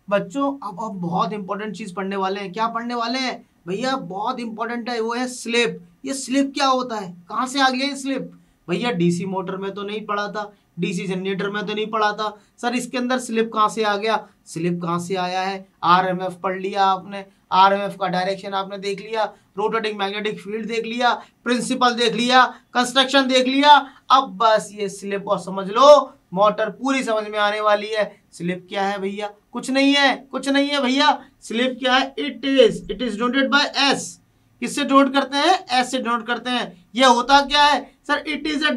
बच्चों अब बहुत इंपॉर्टेंट चीज पढ़ने वाले हैं। क्या पढ़ने वाले हैं भैया? बहुत इंपॉर्टेंट है, वो है स्लिप। ये स्लिप क्या होता है, कहाँ से आ गया ये स्लिप? भैया डीसी मोटर में तो नहीं पढ़ा था, डीसी जनरेटर में तो नहीं पढ़ा था सर, इसके अंदर स्लिप कहाँ से आ गया? स्लिप कहाँ से आया है? आरएमएफ पढ़ लिया आपने, आरएमएफ का डायरेक्शन आपने देख लिया, रोटेटिंग मैग्नेटिक फील्ड देख लिया, प्रिंसिपल देख लिया, कंस्ट्रक्शन देख लिया। अब बस ये स्लिप और समझ लो, मोटर पूरी समझ में आने वाली है। स्लिप क्या है भैया? कुछ नहीं है, कुछ नहीं है भैया। स्लिप क्या है? It is denoted by S. किससे डिनोट करते हैं? एस से डिनोट करते हैं। ये होता क्या है sir? It is a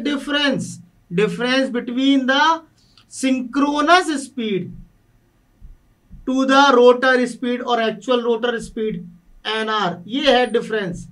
difference between the synchronous speed to the rotor speed और एक्चुअल रोटर स्पीड एनआर। ये है डिफरेंस,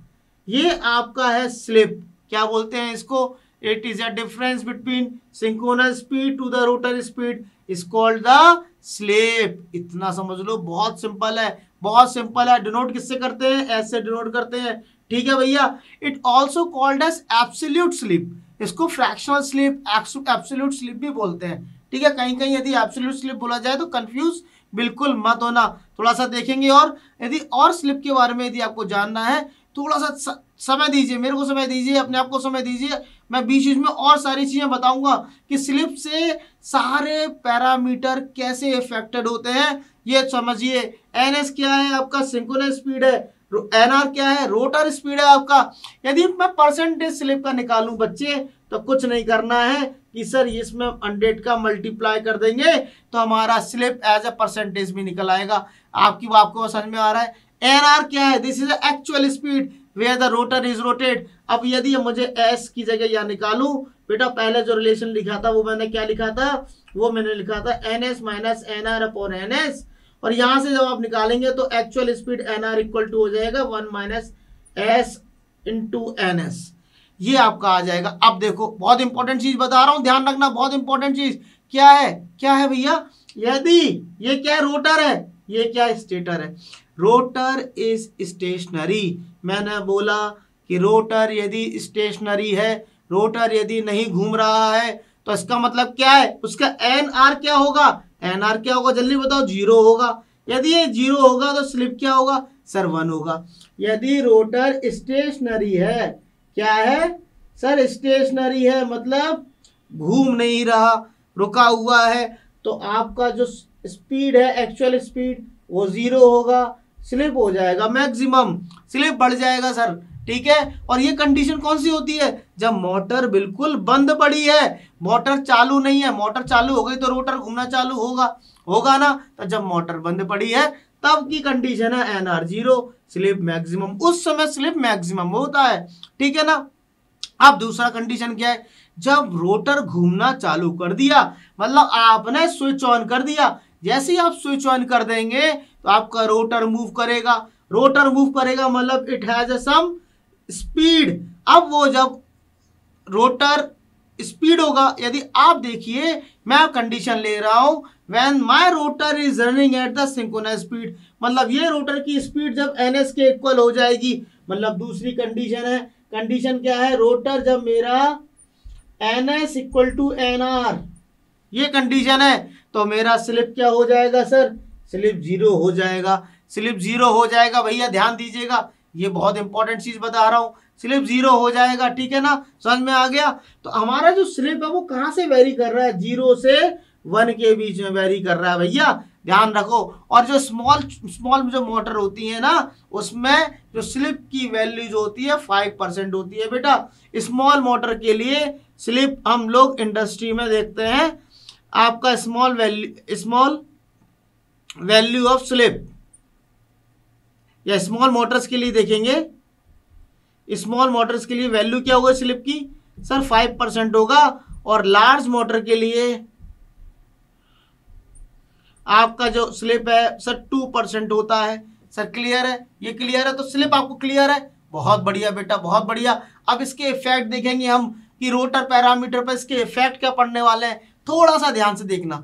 ये आपका है स्लिप। क्या बोलते हैं इसको? It is a difference between synchronous speed to the rotor speed is called the slip. इतना समझ लो, बहुत सिंपल है, बहुत सिंपल है। डिनोट किससे करते हैं? एस से डिनोट करते हैं, ठीक है भैया। It also called as absolute slip, इसको फ्रैक्शनल स्लिप, एब्सोल्यूट स्लिप भी बोलते हैं, ठीक है। कहीं कहीं यदि एब्सोल्यूट स्लिप बोला जाए तो कंफ्यूज बिल्कुल मत होना, थोड़ा सा देखेंगे। और यदि और स्लिप के बारे में यदि आपको जानना है, थोड़ा सा समय दीजिए, मेरे को समय दीजिए, अपने आप को समय दीजिए। मैं बीच बीच में और सारी चीजें बताऊंगा कि स्लिप से सारे पैरामीटर कैसे इफेक्टेड होते हैं, ये समझिए। एनएस क्या है आपका? सिंक्रोनस स्पीड है। एनआर क्या है? रोटर स्पीड है आपका। यदि मैं परसेंटेज स्लिप का निकालूं बच्चे, तो कुछ नहीं करना है कि सर इसमें 100 का मल्टीप्लाई कर देंगे तो हमारा स्लिप एज ए परसेंटेज भी निकल आएगा। आपको समझ में आ रहा है? एनआर क्या है? This is actual speed where the rotor is rotate. अब यदि मुझे एस की जगह या निकालूं, बेटा पहले जो रिलेशन लिखा था वो मैंने क्या लिखा था? वो मैंने लिखा था NS minus NR upon NS. और यहां से जब आप निकालेंगे तो actual speed NR equal to हो जाएगा 1 माइनस एस इंटू एनएस, ये आपका आ जाएगा। अब देखो बहुत इंपॉर्टेंट चीज बता रहा हूं, ध्यान रखना, बहुत इंपॉर्टेंट चीज। क्या है? क्या है भैया? यदि ये क्या है? रोटर है, ये क्या है? स्टेटर है। Rotor is stationary. मैंने बोला कि रोटर यदि स्टेशनरी है, रोटर यदि नहीं घूम रहा है, तो इसका मतलब क्या है? उसका एन आर क्या होगा? एन आर क्या होगा? जल्दी बताओ। 0 होगा। यदि ये 0 होगा तो स्लिप क्या होगा सर? 1 होगा। यदि रोटर स्टेशनरी है, क्या है सर? स्टेशनरी है, मतलब घूम नहीं रहा, रुका हुआ है, तो आपका जो स्पीड है, एक्चुअल स्पीड, वो 0 होगा। स्लिप हो जाएगा मैक्सिमम, स्लिप बढ़ जाएगा सर, ठीक है। और ये कंडीशन कौन सी होती है? जब मोटर बिल्कुल बंद पड़ी है, मोटर चालू नहीं है। मोटर चालू हो गई तो रोटर घूमना चालू होगा ना। तो जब मोटर बंद पड़ी है तब की कंडीशन है एनआर 0, स्लिप मैक्सिमम। उस समय स्लिप मैक्सिमम होता है, ठीक है ना। अब दूसरा कंडीशन क्या है? जब रोटर घूमना चालू कर दिया, मतलब आपने स्विच ऑन कर दिया। जैसे ही आप स्विच ऑन कर देंगे तो आपका रोटर मूव करेगा। रोटर मूव करेगा मतलब इट हैज सम स्पीड। अब वो जब रोटर स्पीड होगा, यदि आप देखिए मैं कंडीशन ले रहा हूं, when my rotor is running at the synchronous speed, मतलब ये रोटर की स्पीड जब ns के इक्वल हो जाएगी, मतलब दूसरी कंडीशन है। कंडीशन क्या है? रोटर जब मेरा ns इक्वल टू nr, ये कंडीशन है, तो मेरा स्लिप क्या हो जाएगा सर? स्लिप 0 हो जाएगा। स्लिप 0 हो जाएगा भैया, ध्यान दीजिएगा, ये बहुत इंपॉर्टेंट चीज बता रहा हूं। स्लिप 0 हो जाएगा, ठीक है ना, समझ में आ गया। तो हमारा जो स्लिप है वो कहां से वेरी कर रहा है? 0 से 1 के बीच में वेरी कर रहा है भैया, ध्यान रखो। और जो स्मॉल जो मोटर होती है ना, उसमें जो स्लिप की वैल्यू जो होती है 5% होती है बेटा। स्मॉल मोटर के लिए स्लिप हम लोग इंडस्ट्री में देखते हैं आपका स्मॉल वैल्यू ऑफ स्लिप, या स्मॉल मोटर्स के लिए देखेंगे, स्मॉल मोटर्स के लिए वैल्यू क्या होगा स्लिप की सर? 5% होगा। और लार्ज मोटर के लिए आपका जो स्लिप है सर 2% होता है। सर क्लियर है? ये क्लियर है? तो स्लिप आपको क्लियर है? बहुत बढ़िया बेटा, बहुत बढ़िया। अब इसके इफेक्ट देखेंगे हम कि रोटर पैरामीटर पर इसके इफेक्ट क्या पड़ने वाले हैं। थोड़ा सा ध्यान से देखना,